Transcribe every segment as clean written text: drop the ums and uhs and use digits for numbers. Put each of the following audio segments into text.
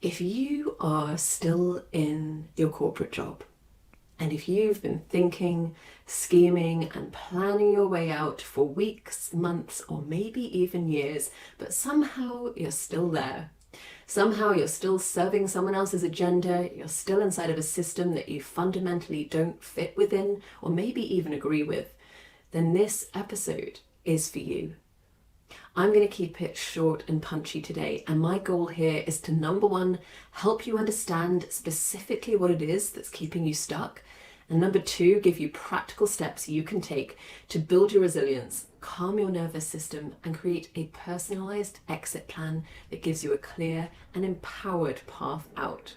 If you are still in your corporate job, and if you've been thinking, scheming, and planning your way out for weeks, months, or maybe even years, but somehow you're still there, somehow you're still serving someone else's agenda, you're still inside of a system that you fundamentally don't fit within, or maybe even agree with, then this episode is for you. I'm going to keep it short and punchy today, and my goal here is to, number one, help you understand specifically what it is that's keeping you stuck, and number two, give you practical steps you can take to build your resilience, calm your nervous system, and create a personalized exit plan that gives you a clear and empowered path out.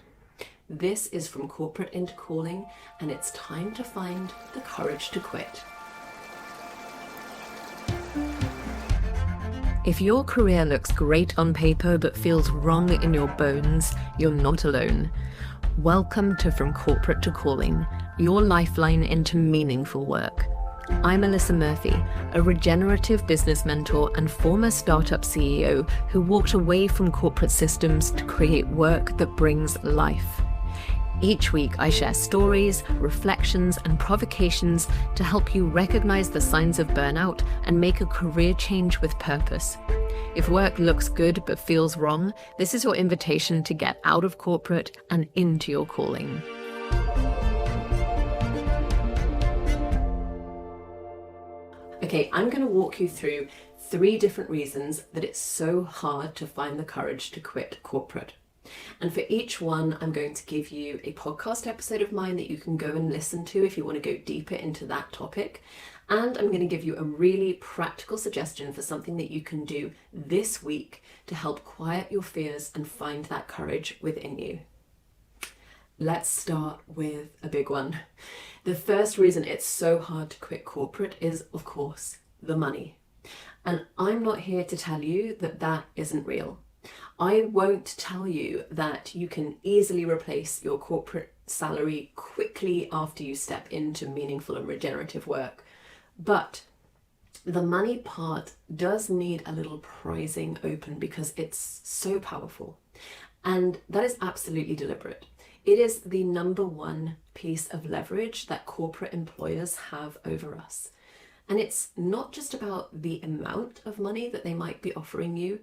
This is From Corporate into Calling, and it's time to find the courage to quit. If your career looks great on paper but feels wrong in your bones, you're not alone. Welcome to From Corporate to Calling, your lifeline into meaningful work. I'm Alyssa Murphy, a regenerative business mentor and former startup CEO who walked away from corporate systems to create work that brings life. Each week, I share stories, reflections, and provocations to help you recognize the signs of burnout and make a career change with purpose. If work looks good but feels wrong, this is your invitation to get out of corporate and into your calling. Okay, I'm going to walk you through 3 different reasons that it's so hard to find the courage to quit corporate. And for each one, I'm going to give you a podcast episode of mine that you can go and listen to if you want to go deeper into that topic. And I'm going to give you a really practical suggestion for something that you can do this week to help quiet your fears and find that courage within you. Let's start with a big one. The first reason it's so hard to quit corporate is, of course, the money. And I'm not here to tell you that that isn't real. I won't tell you that you can easily replace your corporate salary quickly after you step into meaningful and regenerative work. But the money part does need a little prizing open because it's so powerful. And that is absolutely deliberate. It is the number one piece of leverage that corporate employers have over us. And it's not just about the amount of money that they might be offering you,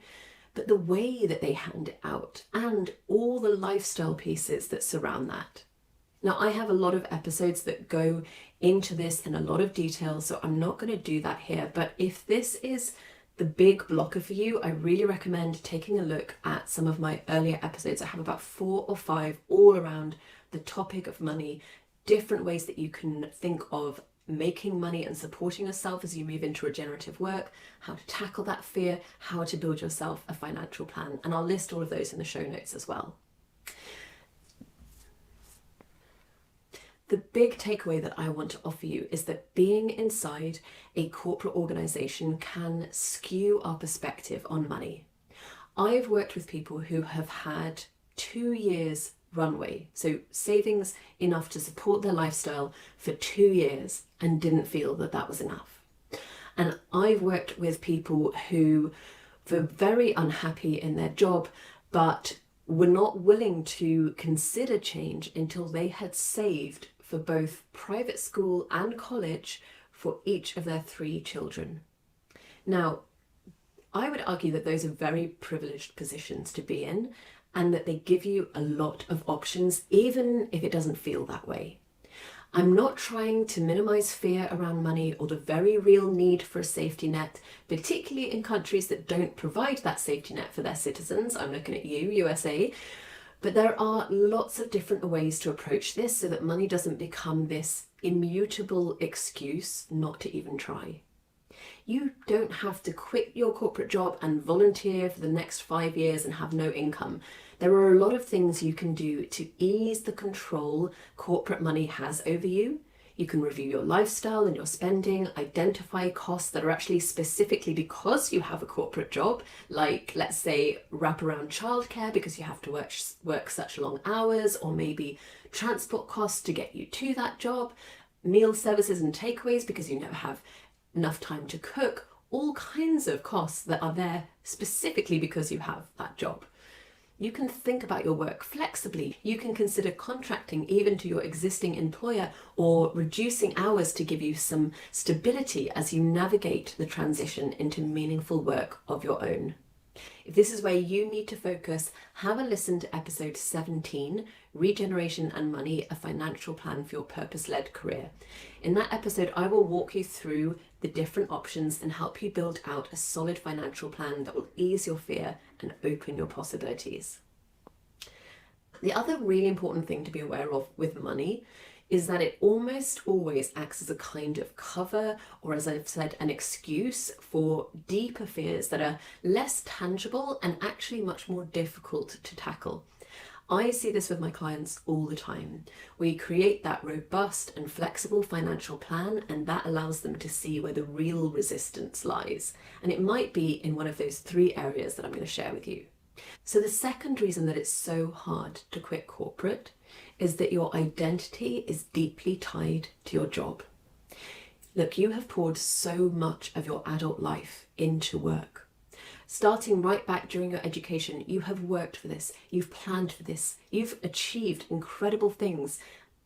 but the way that they hand it out and all the lifestyle pieces that surround that. Now, I have a lot of episodes that go into this in a lot of detail, so I'm not going to do that here. But if this is the big blocker for you, I really recommend taking a look at some of my earlier episodes. I have about 4 or 5 all around the topic of money, different ways that you can think of making money and supporting yourself as you move into regenerative work, how to tackle that fear, how to build yourself a financial plan. And I'll list all of those in the show notes as well. The big takeaway that I want to offer you is that being inside a corporate organization can skew our perspective on money. I've worked with people who have had 2 years runway, so savings enough to support their lifestyle for 2 years, and didn't feel that that was enough. And I've worked with people who were very unhappy in their job, but were not willing to consider change until they had saved for both private school and college for each of their 3 children. Now, I would argue that those are very privileged positions to be in, and that they give you a lot of options, even if it doesn't feel that way. I'm not trying to minimize fear around money or the very real need for a safety net, particularly in countries that don't provide that safety net for their citizens. I'm looking at you, USA. But there are lots of different ways to approach this so that money doesn't become this immutable excuse not to even try. You don't have to quit your corporate job and volunteer for the next 5 years and have no income. There are a lot of things you can do to ease the control corporate money has over you. You can review your lifestyle and your spending, identify costs that are actually specifically because you have a corporate job, like, let's say, wraparound childcare because you have to work such long hours, or maybe transport costs to get you to that job, meal services and takeaways because you never have enough time to cook, all kinds of costs that are there specifically because you have that job. You can think about your work flexibly. You can consider contracting even to your existing employer or reducing hours to give you some stability as you navigate the transition into meaningful work of your own. If this is where you need to focus, have a listen to episode 17, Regeneration and Money, a Financial Plan for Your Purpose-Led Career. In that episode, I will walk you through the different options and help you build out a solid financial plan that will ease your fear and open your possibilities. The other really important thing to be aware of with money is that it almost always acts as a kind of cover, or as I've said, an excuse for deeper fears that are less tangible and actually much more difficult to tackle. I see this with my clients all the time. We create that robust and flexible financial plan, and that allows them to see where the real resistance lies. And it might be in one of those 3 areas that I'm going to share with you. So the second reason that it's so hard to quit corporate is that your identity is deeply tied to your job. Look, you have poured so much of your adult life into work. Starting right back during your education, you have worked for this, you've planned for this, you've achieved incredible things,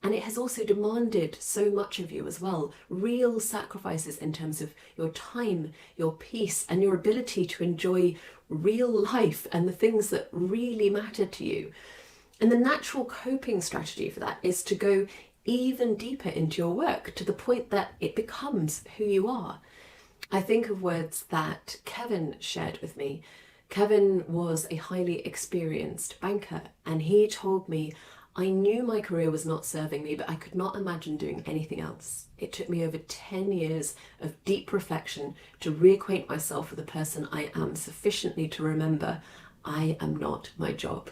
and it has also demanded so much of you as well. Real sacrifices in terms of your time, your peace, and your ability to enjoy real life and the things that really matter to you. And the natural coping strategy for that is to go even deeper into your work to the point that it becomes who you are. I think of words that Kevin shared with me. Kevin was a highly experienced banker, and he told me, I knew my career was not serving me, but I could not imagine doing anything else. It took me over 10 years of deep reflection to reacquaint myself with the person I am sufficiently to remember I am not my job.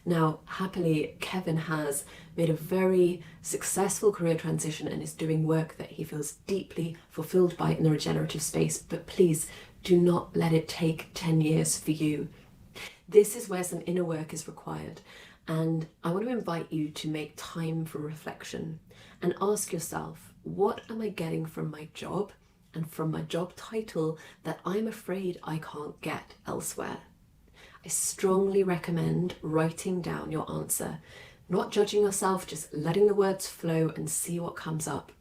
Now, happily, Kevin has made a very successful career transition and is doing work that he feels deeply fulfilled by in the regenerative space, but please do not let it take 10 years for you. This is where some inner work is required, and I want to invite you to make time for reflection and ask yourself, what am I getting from my job and from my job title that I'm afraid I can't get elsewhere? I strongly recommend writing down your answer, not judging yourself, just letting the words flow and see what comes up.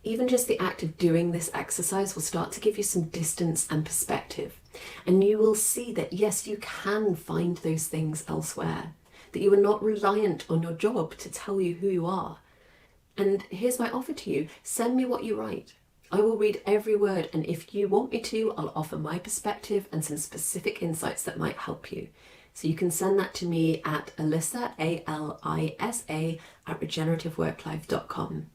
Even just the act of doing this exercise will start to give you some distance and perspective. And you will see that yes, you can find those things elsewhere, that you are not reliant on your job to tell you who you are. And here's my offer to you, send me what you write. I will read every word, and if you want me to, I'll offer my perspective and some specific insights that might help you. So you can send that to me at Alisa, A-L-I-S-A, at regenerativeworklife.com.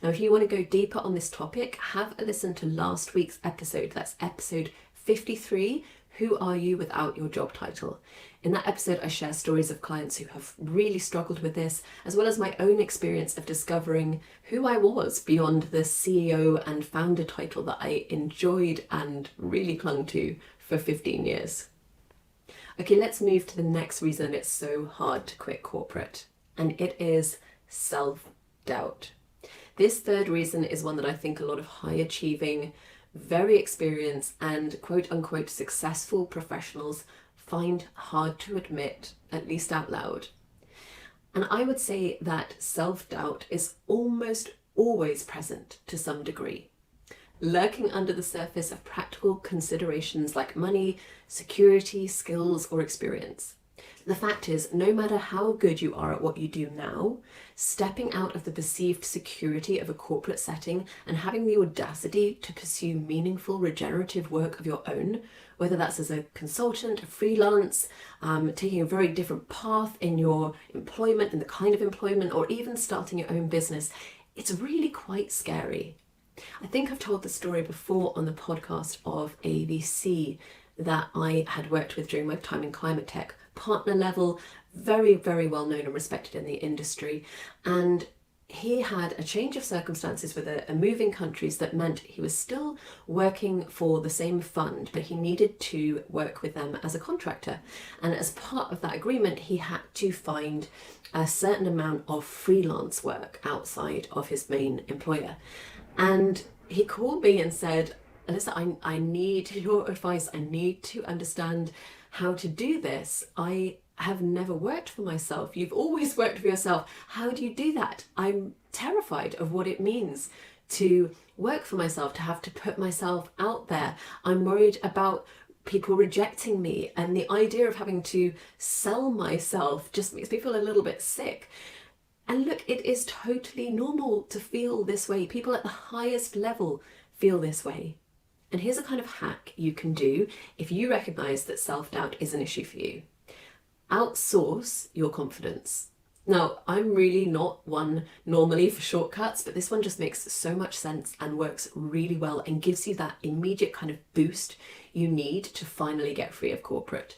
Now, if you want to go deeper on this topic, have a listen to last week's episode. That's episode 53, Who Are You Without Your Job Title? In that episode, I share stories of clients who have really struggled with this, as well as my own experience of discovering who I was beyond the CEO and founder title that I enjoyed and really clung to for 15 years. Okay, let's move to the next reason it's so hard to quit corporate, and it is self-doubt. This third reason is one that I think a lot of high-achieving, very experienced and quote-unquote successful professionals find hard to admit, at least out loud. And I would say that self-doubt is almost always present to some degree, lurking under the surface of practical considerations like money, security, skills, or experience. The fact is, no matter how good you are at what you do now, stepping out of the perceived security of a corporate setting and having the audacity to pursue meaningful regenerative work of your own, whether that's as a consultant, a freelance, taking a very different path in your employment and the kind of employment, or even starting your own business, it's really quite scary. I think I've told the story before on the podcast of a VC that I had worked with during my time in climate tech, partner level, very, very well known and respected in the industry. And he had a change of circumstances with a move in countries that meant he was still working for the same fund, but he needed to work with them as a contractor. And as part of that agreement, he had to find a certain amount of freelance work outside of his main employer. And he called me and said, Alisa, I need your advice. I need to understand how to do this. I have never worked for myself. You've always worked for yourself. How do you do that? I'm terrified of what it means to work for myself, to have to put myself out there. I'm worried about people rejecting me, and the idea of having to sell myself just makes me feel a little bit sick. And look, it is totally normal to feel this way. People at the highest level feel this way. And here's a kind of hack you can do if you recognize that self-doubt is an issue for you. Outsource your confidence. Now, I'm really not one normally for shortcuts, but this one just makes so much sense and works really well and gives you that immediate kind of boost you need to finally get free of corporate.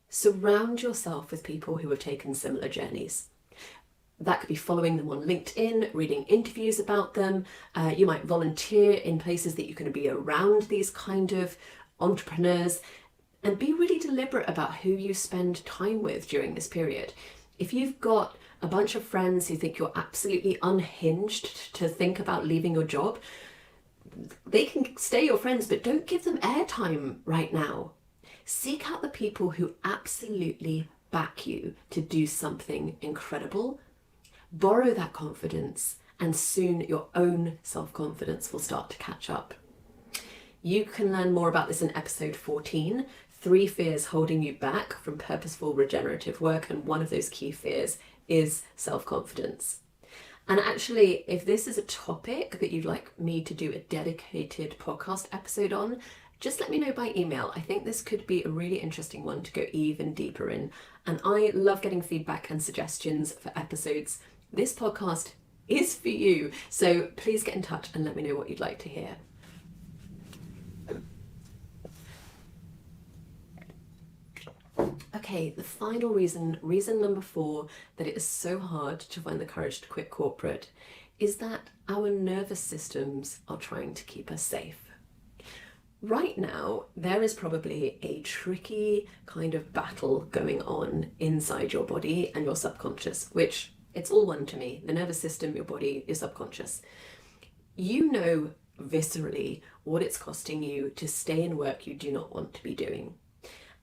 Surround yourself with people who have taken similar journeys. That could be following them on LinkedIn, reading interviews about them. You might volunteer in places that you can be around these kind of entrepreneurs, and be really deliberate about who you spend time with during this period. If you've got a bunch of friends who think you're absolutely unhinged to think about leaving your job, they can stay your friends, but don't give them airtime right now. Seek out the people who absolutely back you to do something incredible. Borrow that confidence, and soon your own self-confidence will start to catch up. You can learn more about this in episode 14, 3 fears holding you back from purposeful regenerative work, and one of those key fears is self-confidence. And actually, if this is a topic that you'd like me to do a dedicated podcast episode on, just let me know by email. I think this could be a really interesting one to go even deeper in. And I love getting feedback and suggestions for episodes. This podcast is for you. So please get in touch and let me know what you'd like to hear. Okay, the final reason number 4, that it is so hard to find the courage to quit corporate is that our nervous systems are trying to keep us safe. Right now, there is probably a tricky kind of battle going on inside your body and your subconscious, which it's all one to me. The nervous system, your body, your subconscious. You know viscerally what it's costing you to stay in work you do not want to be doing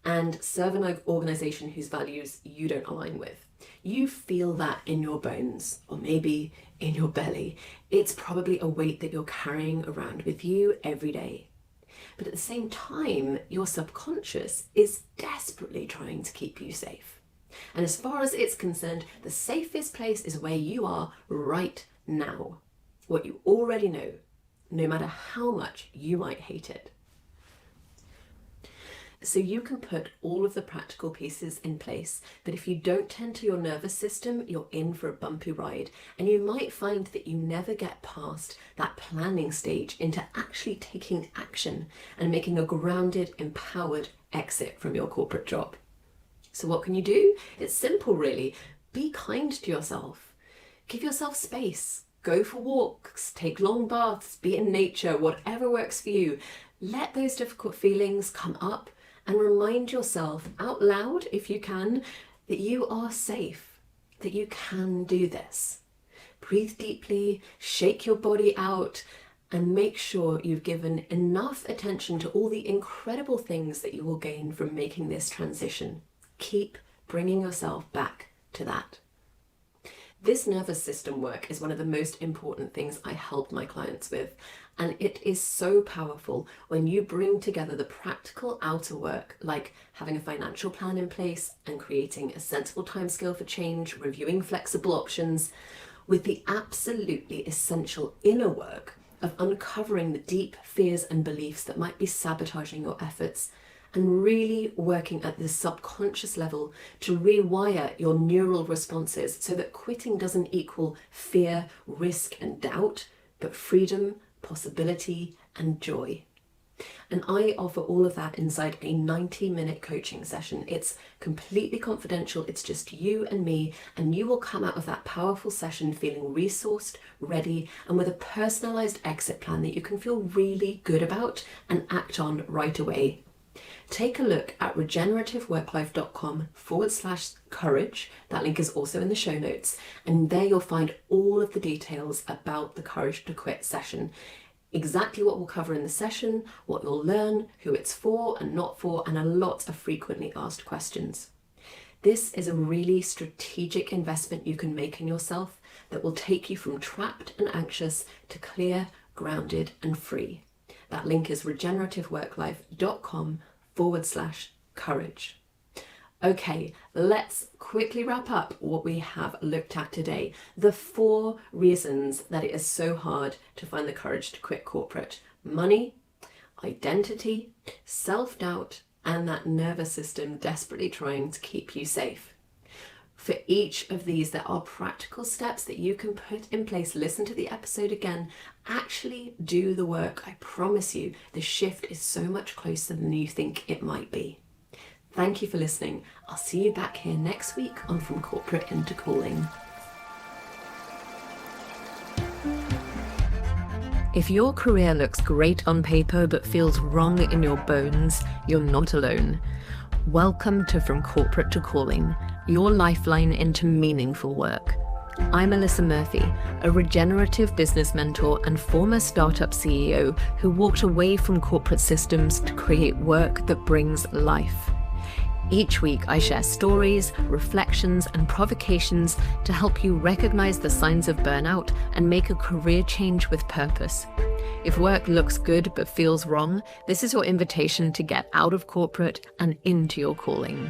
and serve an organization whose values you don't align with. You feel that in your bones, or maybe in your belly. It's probably a weight that you're carrying around with you every day. But at the same time, your subconscious is desperately trying to keep you safe. And as far as it's concerned, the safest place is where you are right now. What you already know, no matter how much you might hate it. So you can put all of the practical pieces in place, but if you don't tend to your nervous system, you're in for a bumpy ride, and you might find that you never get past that planning stage into actually taking action and making a grounded, empowered exit from your corporate job. So what can you do? It's simple, really. Be kind to yourself. Give yourself space. Go for walks, take long baths, be in nature, whatever works for you. Let those difficult feelings come up and remind yourself out loud, if you can, that you are safe, that you can do this. Breathe deeply, shake your body out, and make sure you've given enough attention to all the incredible things that you will gain from making this transition. Keep bringing yourself back to that. This nervous system work is one of the most important things I help my clients with, and it is so powerful when you bring together the practical outer work, like having a financial plan in place and creating a sensible timescale for change, reviewing flexible options, with the absolutely essential inner work of uncovering the deep fears and beliefs that might be sabotaging your efforts, and really working at the subconscious level to rewire your neural responses so that quitting doesn't equal fear, risk, and doubt, but freedom, possibility, and joy. And I offer all of that inside a 90-minute coaching session. It's completely confidential. It's just you and me, and you will come out of that powerful session feeling resourced, ready, and with a personalized exit plan that you can feel really good about and act on right away. Take a look at regenerativeworklife.com/courage. That link is also in the show notes. And there you'll find all of the details about the Courage to Quit session. Exactly what we'll cover in the session, what you'll learn, who it's for and not for, and a lot of frequently asked questions. This is a really strategic investment you can make in yourself that will take you from trapped and anxious to clear, grounded, and free. That link is regenerativeworklife.com/courage. Okay, let's quickly wrap up what we have looked at today. The 4 reasons that it is so hard to find the courage to quit corporate: money, identity, self-doubt, and that nervous system desperately trying to keep you safe. For each of these, there are practical steps that you can put in place. Listen to the episode again. Actually do the work. I promise you, the shift is so much closer than you think it might be. Thank you for listening. I'll see you back here next week on From Corporate into Calling. If your career looks great on paper but feels wrong in your bones, you're not alone. Welcome to From Corporate to Calling, your lifeline into meaningful work. I'm Alyssa Murphy, a regenerative business mentor and former startup CEO who walked away from corporate systems to create work that brings life. Each week, I share stories, reflections, and provocations to help you recognize the signs of burnout and make a career change with purpose. If work looks good but feels wrong, this is your invitation to get out of corporate and into your calling.